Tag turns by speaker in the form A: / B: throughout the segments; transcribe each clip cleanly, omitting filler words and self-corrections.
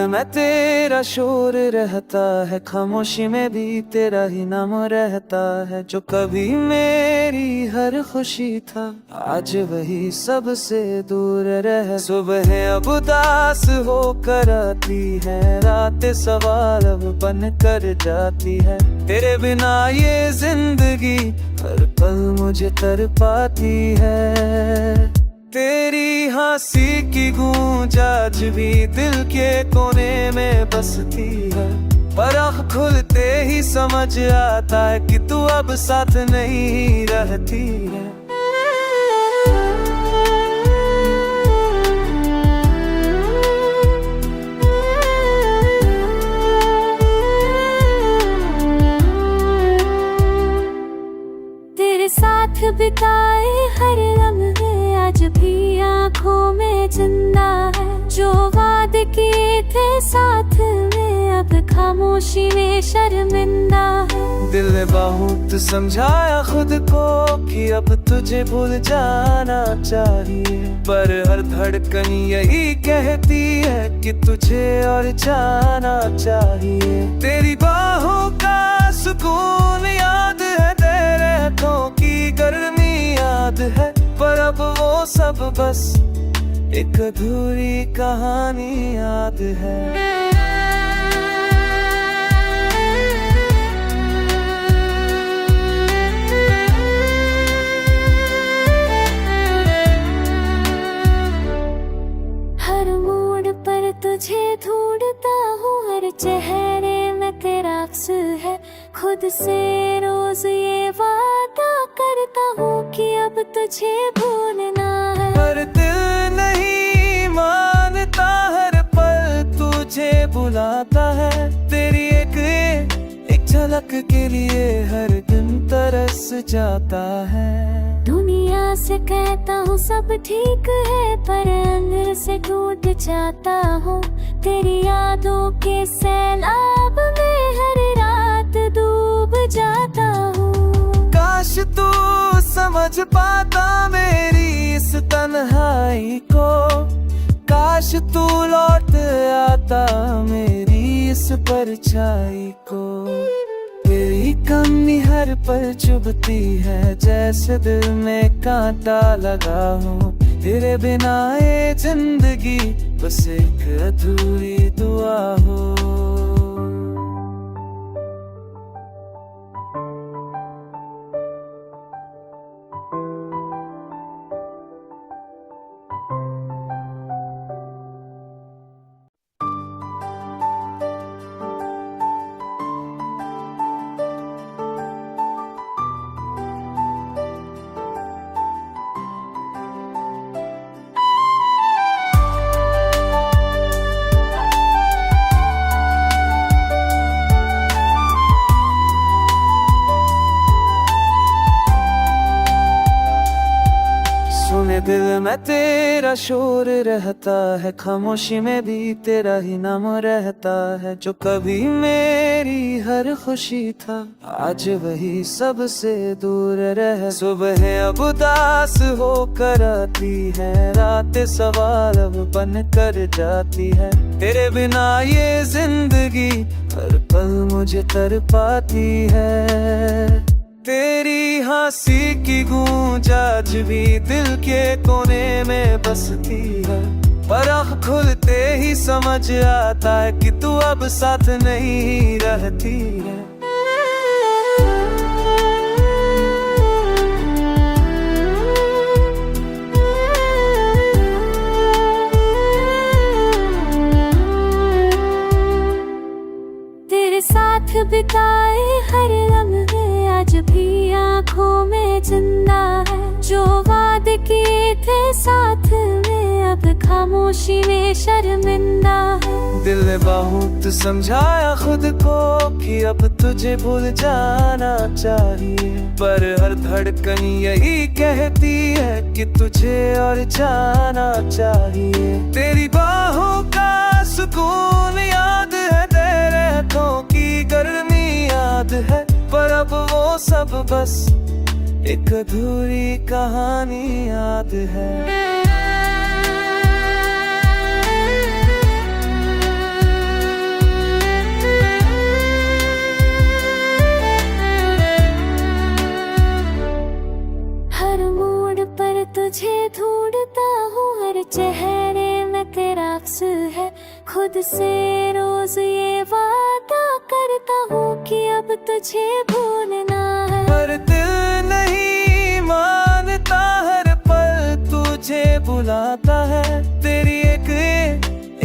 A: में तेरा शोर रहता है, खामोशी में भी तेरा ही नाम रहता है। जो कभी मेरी हर खुशी था, आज वही सबसे दूर रह। सुबह अब उदास होकर आती है, रात सवाल अब बन कर जाती है। तेरे बिना ये जिंदगी हर पल मुझे तड़पाती है। तेरी हंसी की गूंज आज भी दिल के कोने में बसती है, पर आँख खुलते ही समझ आता है कि तू अब साथ नहीं रहती है।
B: तेरे साथ बिताए हर लम्हे आज भी आँखों में जिंदा है। जो वादे किए थे साथ में अब खामोशी में शर्मिंदा है।
A: दिल ने बहुत समझाया खुद को कि अब तुझे भूल जाना चाहिए, पर हर धड़कन यही कहती है कि तुझे और जाना चाहिए। तेरी बाहों का सुकून याद है, तेरे हाथों की गर्मी याद है, पर अब वो सब बस एक अधूरी कहानी याद है।
B: हर मोड़ पर तुझे ढूंढता हूँ, हर चेहरे में तेरा अक्स है। खुद से रोज ये वादा करता हूँ कि अब तुझे भूलना है।
A: पर दिल नहीं मानता, हर पल तुझे बुलाता है। तेरी एक झलक के लिए हर दिन तरस जाता है।
B: दुनिया से कहता हूँ सब ठीक है, पर अंदर से टूट जाता हूँ। तेरी यादों के सैलाब में हर रात डूब जाता हूँ।
A: काश तू समझ पाता मेरी इस तन्हाई को, काश तू लौट आता मेरी इस परछाई को। तेरी कमी हर पल चुभती है, जैसे दिल में कांटा लगा हो। तेरे बिना ये जिंदगी बस एक अधूरी दुआ हो। दिल में तेरा शोर रहता है, खामोशी में भी तेरा ही नाम रहता है। जो कभी मेरी हर खुशी था, आज वही सबसे दूर रह। सुबह अब उदास होकर आती है, रात सवाल अब बन कर जाती है। तेरे बिना ये जिंदगी हर पल मुझे तड़पाती है। तेरी हंसी की गूंज आज भी दिल के कोने में बसती है, पर आँख खुलते ही समझ आता है कि तू अब साथ नहीं रहती है।
B: तेरे साथ बिताए हर लम्हे आज भी आँखों में जिंदा है। जो वादे किए थे साथ में अब खामोशी में शर्मिंदा है।
A: दिल ने बहुत समझाया खुद को कि अब तुझे भूल जाना चाहिए, पर हर धड़कन यही कहती है कि तुझे और जाना चाहिए। तेरी बाहों का सुकून याद है, तेरे हाथों की गर्मी याद है, पर अब वो सब बस एक अधूरी कहानी याद है।
B: खुद से रोज ये वादा करता हूँ कि अब तुझे भूलना है।
A: पर दिल नहीं मानता, हर पल तुझे बुलाता है। तेरी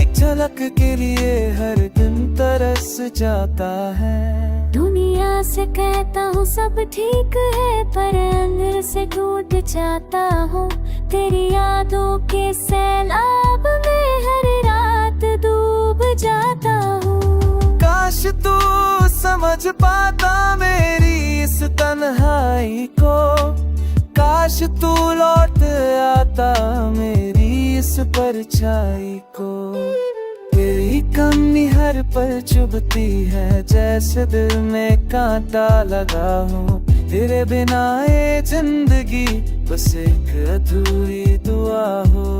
A: एक झलक के लिए हर दिन तरस जाता है।
B: दुनिया से कहता हूँ सब ठीक है, पर अंदर से टूट जाता हूँ। तेरी यादों के सैलाब में हर रात डूब जाता हूँ।
A: काश तू समझ पाता मेरी इस तन्हाई को, काश तू लौट आता मेरी इस परछाई को। तेरी कमी हर पल चुभती है, जैसे दिल में कांटा लगा हो। तेरे बिना ये जिंदगी बस एक अधूरी दुआ हो।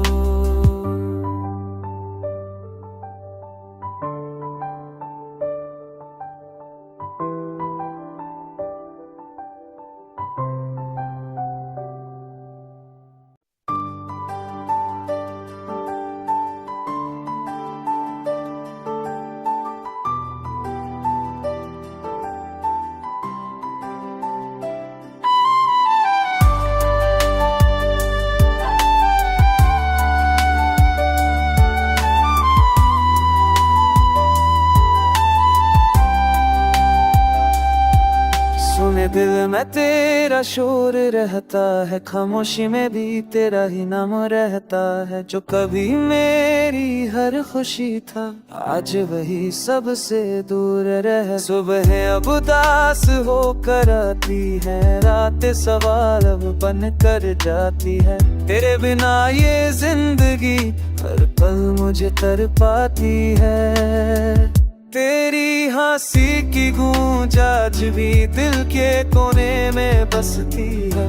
A: सुने दिल में तेरा शोर रहता है, खामोशी में भी तेरा ही नाम रहता है। जो कभी मेरी हर खुशी था, आज वही सबसे दूर रह। सुबह अब उदास होकर आती है, रातें सवाल अब बन कर जाती है। तेरे बिना ये जिंदगी हर पल मुझे तड़पाती है। तेरी हंसी की गूंज आज भी दिल के कोने में बसती है,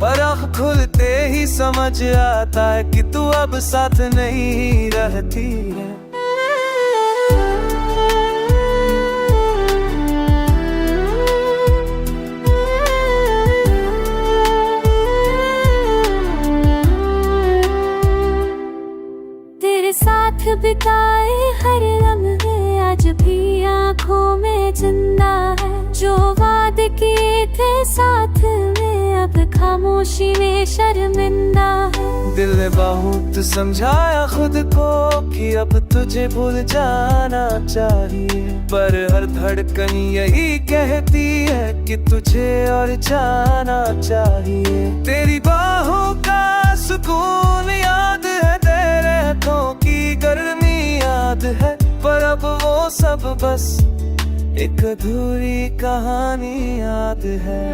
A: पर आँख खुलते ही समझ आता है कि तू अब साथ नहीं रहती है।
B: तेरे साथ बिताए हर लम्हे आज भी आँखों में जिंदा है। जो वादे किए थे साथ में अब खामोशी में शर्मिंदा है।
A: दिल ने बहुत समझाया खुद को कि अब तुझे भूल जाना चाहिए, पर हर धड़कन यही कहती है कि तुझे और जाना चाहिए। तेरी बाहों का सुकून याद है, तेरे हाथों की गर्मी याद है, पर अब वो सब बस एक अधूरी कहानी याद है।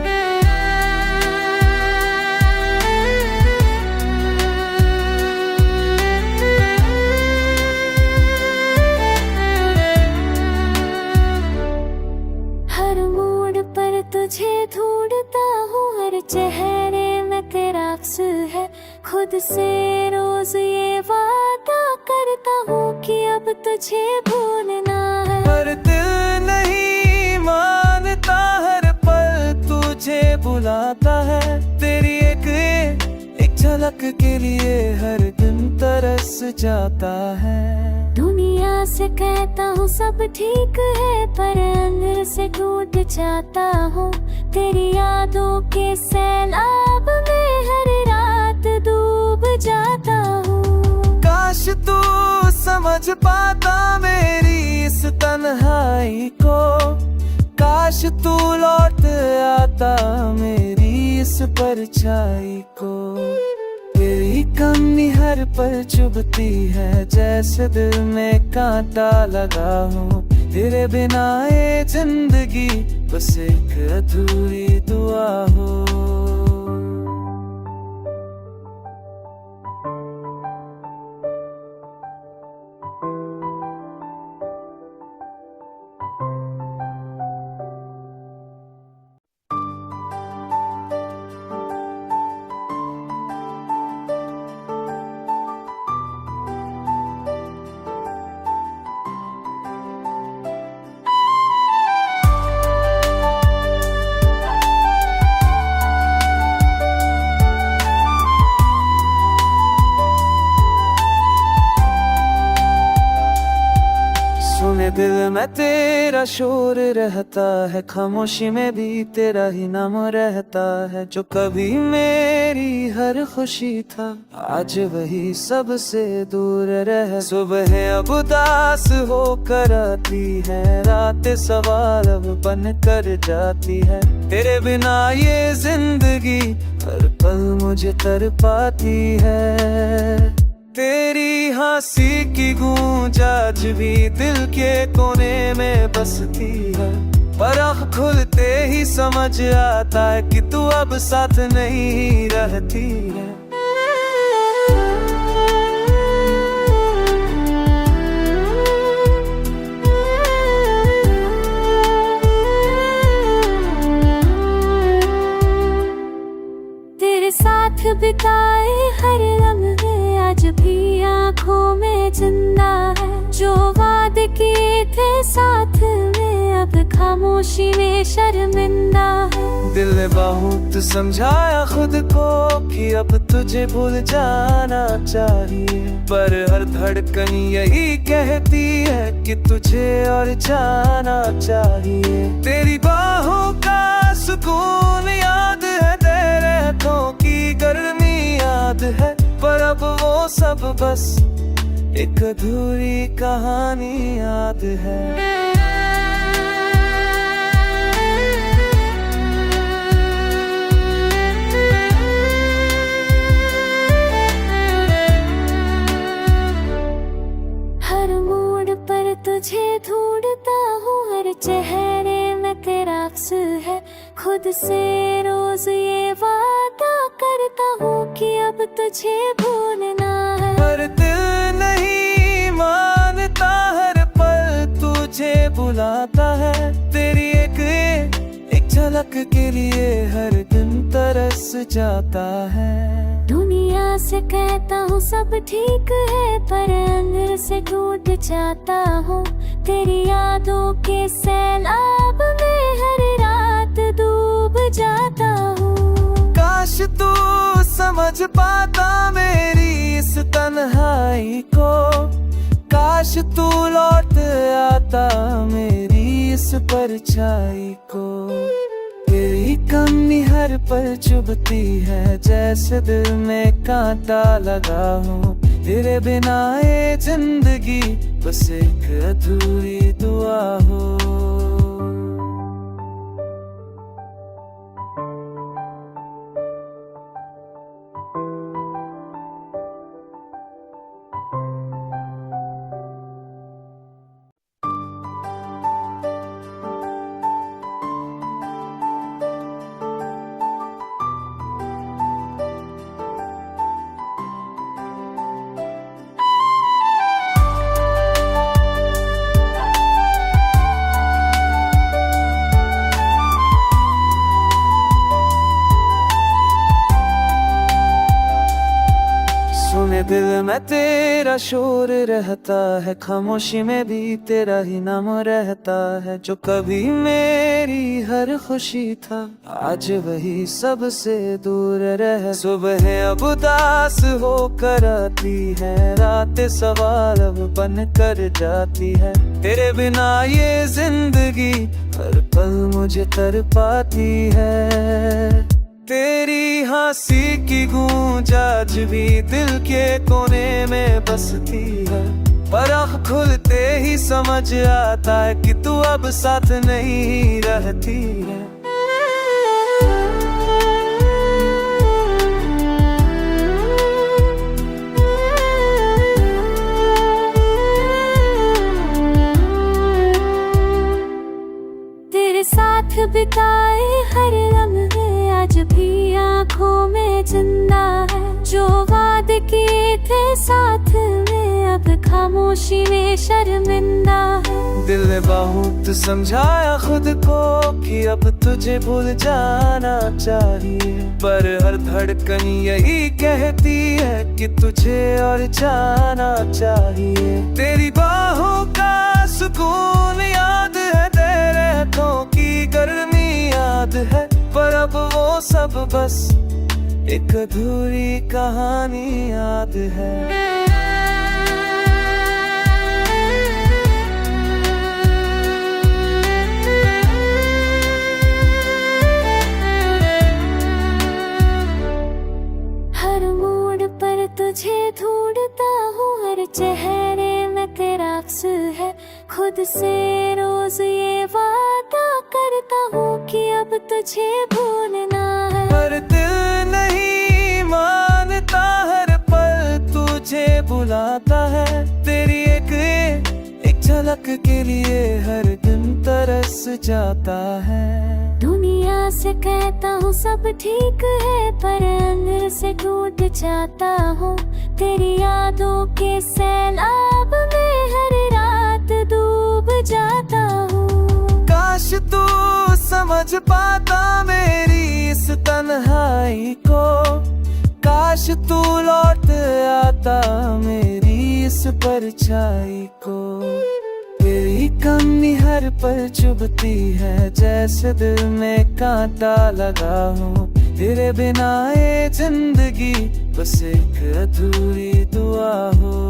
B: हर मोड़ पर तुझे ढूंढता हूँ, हर चेहरे में तेरा अक्स है। खुद से रोज ये वादा करता हूँ कि अब तुझे भूलना है।
A: पर दिल नहीं मानता, हर पल तुझे बुलाता है। तेरी एक झलक के लिए हर दिन तरस जाता है।
B: दुनिया से कहता हूँ सब ठीक है, पर अंदर से टूट जाता हूँ। तेरी यादों के सैलाब में हर रात डूब जाता हूँ।
A: काश तू समझ पाता मेरी इस तन्हाई को, काश तू लौट आता मेरी इस परछाई को। तेरी कमी हर पल चुभती है, जैसे दिल में कांटा लगा हो। तेरे बिना ये जिंदगी बस एक अधूरी दुआ हो। में तेरा शोर रहता है, खामोशी में भी तेरा ही नाम रहता है। जो कभी मेरी हर खुशी था, आज वही सबसे दूर रह। सुबह अब उदास होकर आती है, रात सवाल अब बन कर जाती है। तेरे बिना ये जिंदगी हर पल मुझे तड़पाती है। तेरी हंसी की गूंज आज भी दिल के कोने में बसती है, पर आँख खुलते ही समझ आता है कि तू अब साथ नहीं रहती है।
B: तेरे साथ बिताए हर लम्हे आज भी आँखों में जिंदा है। जो वादे किए थे साथ में अब खामोशी में शर्मिंदा है।
A: दिल ने बहुत समझाया खुद को कि अब तुझे भूल जाना चाहिए, पर हर धड़कन यही कहती है कि तुझे और जाना चाहिए। तेरी बाहों का सुकून याद है, तेरे हाथों की गर्मी याद है, पर अब वो सब बस एक अधूरी कहानी याद है।
B: हर मोड़ पर तुझे ढूंढता हूँ, हर चेहरे में तेरा अक्स है। खुद से रोज ये वादा करता हूँ कि अब तुझे भूलना है।
A: पर दिल नहीं मानता, हर पल तुझे बुलाता है। तेरी एक झलक के लिए हर दिन तरस जाता है।
B: दुनिया से कहता हूँ सब ठीक है, पर अंदर से टूट जाता हूँ। तेरी यादों के सैलाब में हर रात डूब जाता हूँ।
A: काश तू समझ पाता मेरी इस तन्हाई को, काश तू लौट आता मेरी इस परछाई को। तेरी कमी हर पल चुभती है, जैसे दिल में कांटा लगा हो। तेरे बिना ये जिंदगी बस एक अधूरी दुआ हो। दिल में तेरा शोर रहता है, खामोशी में भी तेरा ही नाम रहता है। जो कभी मेरी हर खुशी था, आज वही सबसे दूर रह। सुबह अब उदास होकर आती है, रात सवाल अब बन कर जाती है। तेरे बिना ये जिंदगी हर पल मुझे तड़पाती है। तेरी हंसी की गूंज आज भी दिल के कोने में बसती है, पर आँख खुलते ही समझ आता है कि तू अब साथ नहीं रहती है।
B: तेरे साथ बिताए हर लम्हे आज भी आँखों में जिंदा है। जो वादे किए थे साथ में अब खामोशी में शर्मिंदा है।
A: दिल ने बहुत समझाया खुद को कि अब तुझे भूल जाना चाहिए, पर हर धड़कन यही कहती है कि तुझे और जाना चाहिए। तेरी बाहों का सुकून याद है, तेरे हाथों की गर्मी याद है, पर अब वो सब बस एक अधूरी कहानी याद है।
B: तुझे भूलना है।
A: पर दिल नहीं मानता, हर पल तुझे बुलाता है। तेरी एक झलक के लिए हर दिन तरस जाता है।
B: दुनिया से कहता हूँ सब ठीक है, पर अंदर से टूट जाता हूँ। तेरी यादों के सैलाब में हर रात डूब जाता हूँ।
A: काश तू समझ पाता मेरी इस तन्हाई को, काश तू लौट आता मेरी इस परछाई को। तेरी कमी हर पल चुभती है, जैसे दिल में कांटा लगा हो। तेरे बिना ये जिंदगी बस एक अधूरी दुआ हो।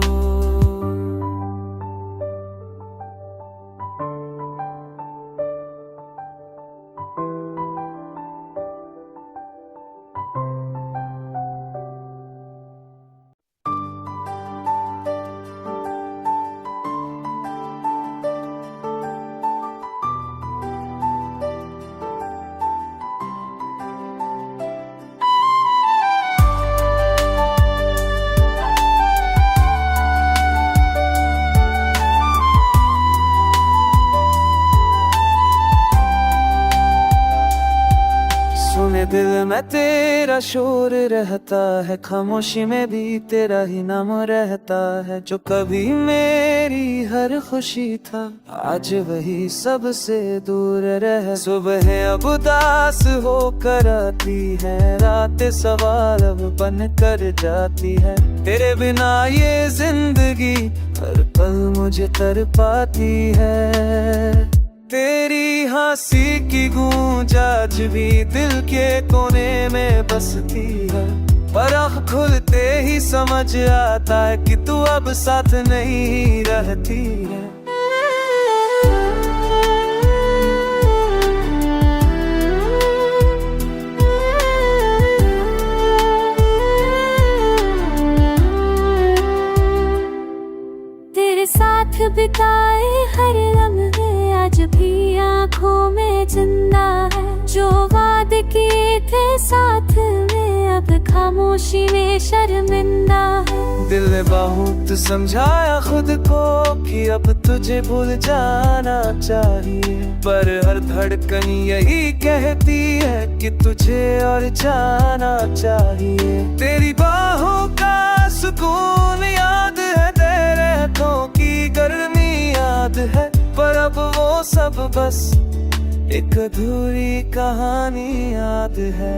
A: सुने दिल में तेरा शोर रहता है, खामोशी में भी तेरा ही नाम रहता है। जो कभी मेरी हर खुशी था, आज वही सबसे दूर रह। सुबह अब उदास होकर आती है, रात सवाल अब बन कर जाती है। तेरे बिना ये जिंदगी हर पल मुझे तड़पाती है। तेरी हंसी की गूंज आज भी दिल के कोने में बसती है। पर आँख खुलते ही समझ आता है कि तू अब साथ नहीं रहती है।
B: तेरे साथ बिताए हर लम्हे आज भी आँखों में जिंदा है। जो वादे किए थे साथ में अब खामोशी में शर्मिंदा है।
A: दिल ने बहुत समझाया खुद को कि अब तुझे भूल जाना चाहिए, पर हर धड़कन यही कहती है कि तुझे और जाना चाहिए। तेरी बाहों का सुकून याद है, तेरे हाथों की गर्मी याद है, पर अब वो सब बस एक अधूरी कहानी याद है।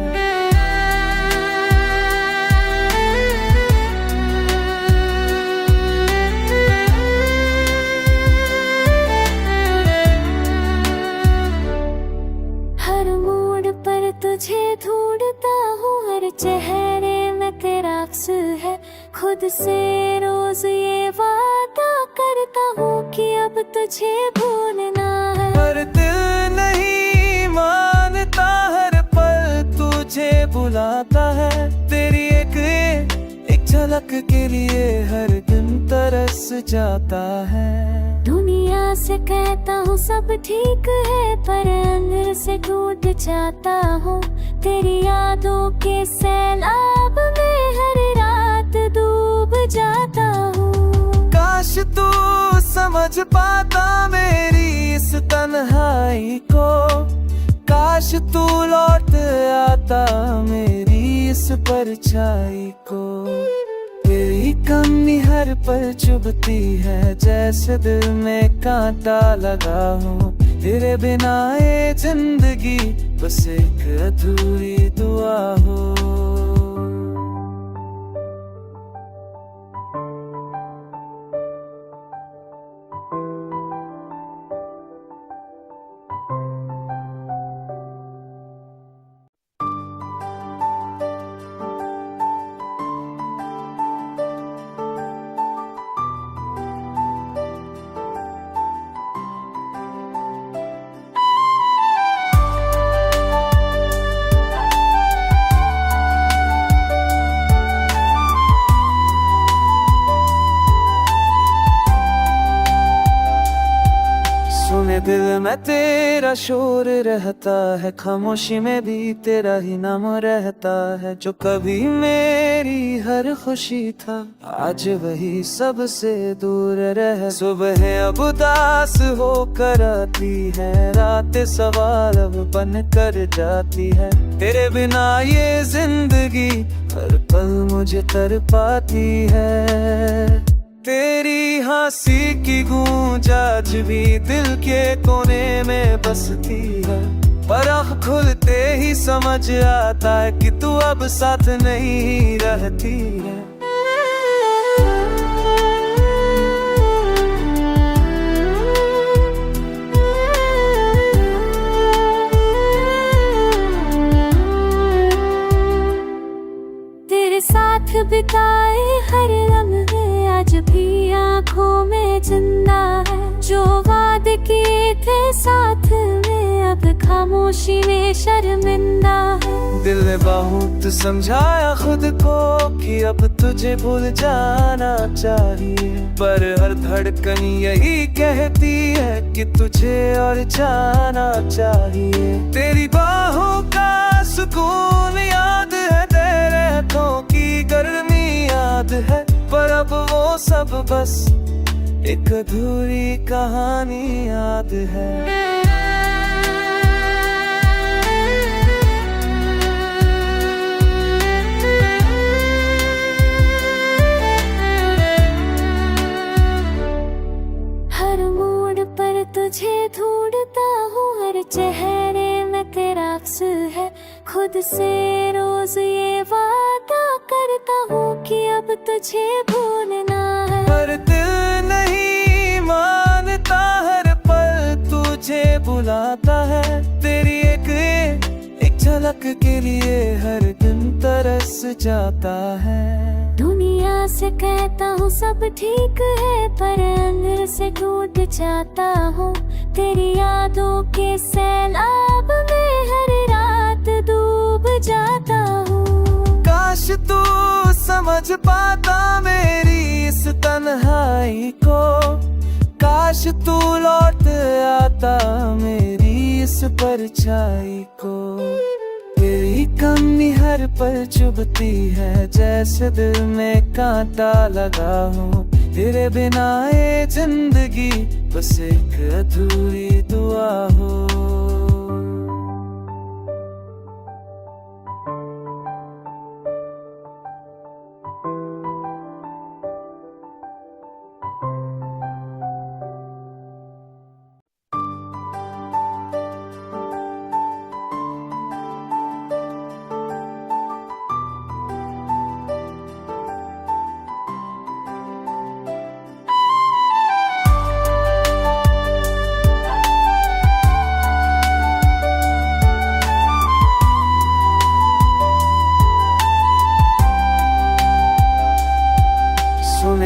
B: हर मोड़ पर तुझे ढूंढता हूँ, हर चेहरे में तेरा अक्स है। खुद से रोज ये वादा करता हूँ कि अब तुझे भूलना है।
A: पर दिल नहीं मानता, हर पल तुझे बुलाता है। तेरी एक झलक के लिए हर दिन तरस जाता है।
B: दुनिया से कहता हूँ सब ठीक है, पर अंदर से टूट जाता हूँ। तेरी यादों के सैलाब में हर रात डूब जाता हूँ।
A: काश तू समझ पाता मेरी इस तन्हाई को, काश तू लौट आता मेरी इस परछाई को। तेरी कमी हर पल चुभती है, जैसे दिल में कांटा लगा हो। तेरे बिना ये जिंदगी बस एक अधूरी दुआ हो। तेरा शोर रहता है, खामोशी में भी तेरा ही नाम रहता है। जो कभी मेरी हर खुशी था, आज वही सबसे दूर रह। सुबह अब उदास होकर आती है, रात सवाल अब बन कर जाती है। तेरे बिना ये जिंदगी हर पल मुझे तरपाती है। तेरी हंसी की गूंज आज भी दिल के कोने में बसती है, पर आँख खुलते ही समझ आता है कि तू अब साथ नहीं रहती है।
B: तेरे साथ बिताए हर लम्हे आज भी आँखों में जिंदा है। जो वादे किए थे साथ में अब खामोशी में शर्मिंदा है।
A: दिल ने बहुत समझाया खुद को कि अब तुझे भूल जाना चाहिए, पर हर धड़कन यही कहती है कि तुझे और जाना चाहिए। तेरी बाहों का सुकून याद है, तेरे हाथों की गर्मी याद है, पर अब वो सब बस एक अधूरी कहानी याद है।
B: हर मोड़ पर तुझे ढूंढता हूँ, हर चेहरे में तेरा अक्स है। खुद से रोज ये वादा करता हूँ कि अब तुझे भूलना है।
A: पर दिल नहीं मानता, हर पल तुझे बुलाता है। तेरी एक झलक के लिए हर दिन तरस जाता है।
B: दुनिया से कहता हूँ सब ठीक है, पर अंदर से टूट जाता हूँ। तेरी यादों के सैलाब में हर रात डूब जाता हूँ।
A: काश तू समझ पाता मेरी इस तन्हाई को, काश तू लौट आता मेरी इस परछाई को। तेरी कमी हर पल चुभती है, जैसे दिल में कांटा लगा हो। तेरे बिना ये जिंदगी बस एक अधूरी दुआ हो।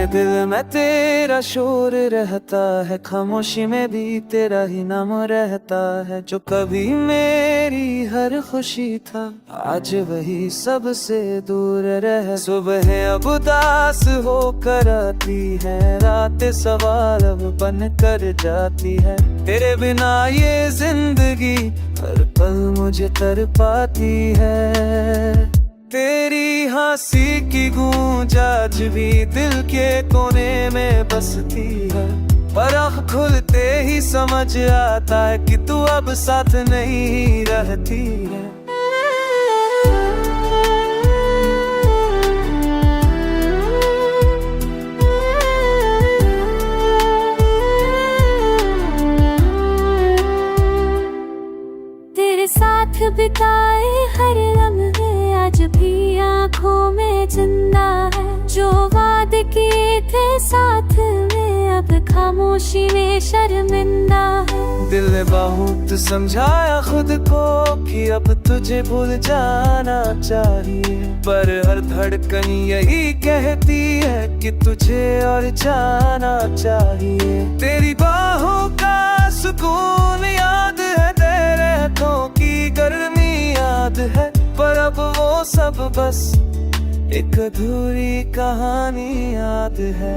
A: दिल में तेरा शोर रहता है, खामोशी में भी तेरा ही नाम रहता है। जो कभी मेरी हर खुशी था, आज वही सबसे दूर रह। सुबह अब उदास होकर आती है, रात सवाल अब बन कर जाती है। तेरे बिना ये जिंदगी हर पल मुझे तरपाती है। तेरी हंसी की गूंज आज भी दिल के कोने में बसती है, पर आँख खुलते ही समझ आता है कि तू अब साथ नहीं रहती है।
B: तेरे साथ बिताए हर लम्हे आज भी आँखों में जिंदा है। जो वादे किए थे साथ में अब खामोशी में शर्मिंदा है।
A: दिल ने बहुत समझाया खुद को कि अब तुझे भूल जाना चाहिए, पर हर धड़कन यही कहती है कि तुझे और जाना चाहिए। तेरी बाहों का सुकून याद है, तेरे हाथों की गर्मी याद है, पर अब वो सब बस एक अधूरी कहानी याद है।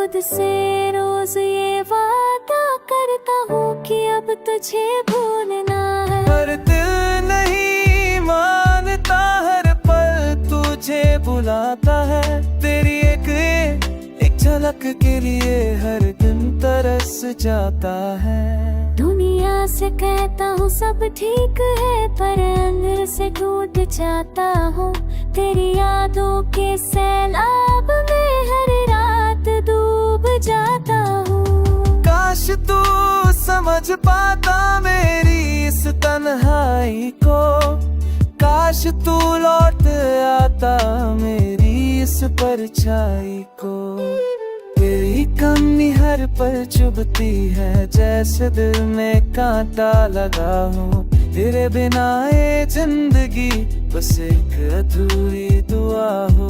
B: खुद से रोज ये वादा करता हूँ कि अब तुझे भूलना है।
A: पर दिल नहीं मानता, हर पल तुझे बुलाता है। तेरी एक झलक के लिए हर दिन तरस जाता है।
B: दुनिया से कहता हूँ सब ठीक है, पर अंदर से टूट जाता हूँ। तेरी यादों के सैलाब में हर रात डूब जाता हूँ।
A: काश तू समझ पाता मेरी इस तन्हाई को, काश तू लौट आता मेरी इस परछाई को। तेरी कमी हर पल चुभती है, जैसे दिल में कांटा लगा हो। तेरे बिना ये जिंदगी बस एक अधूरी दुआ हो।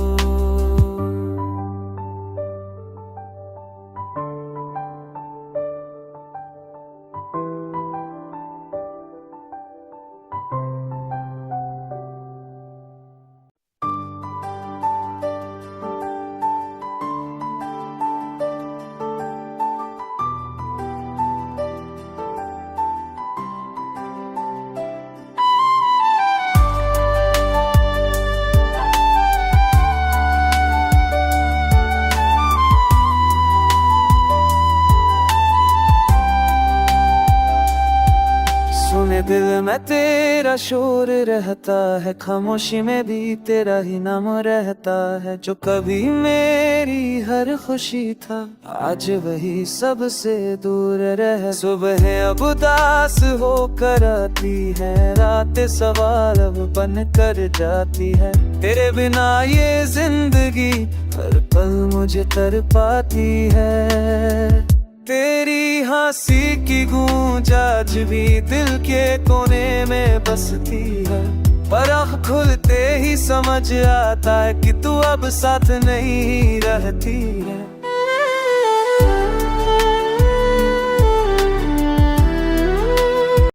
A: सुने दिल में तेरा शोर रहता है, खामोशी में भी तेरा ही नाम रहता है। जो कभी मेरी हर खुशी था, आज वही सबसे दूर रह। सुबह अब उदास होकर आती है, रातें सवाल अब बन कर जाती है। तेरे बिना ये जिंदगी हर पल मुझे तड़पाती है। तेरी हंसी की गूंज आज भी दिल के कोने में बसती है। पर आँख खुलते ही समझ आता है कि तू अब साथ नहीं रहती है।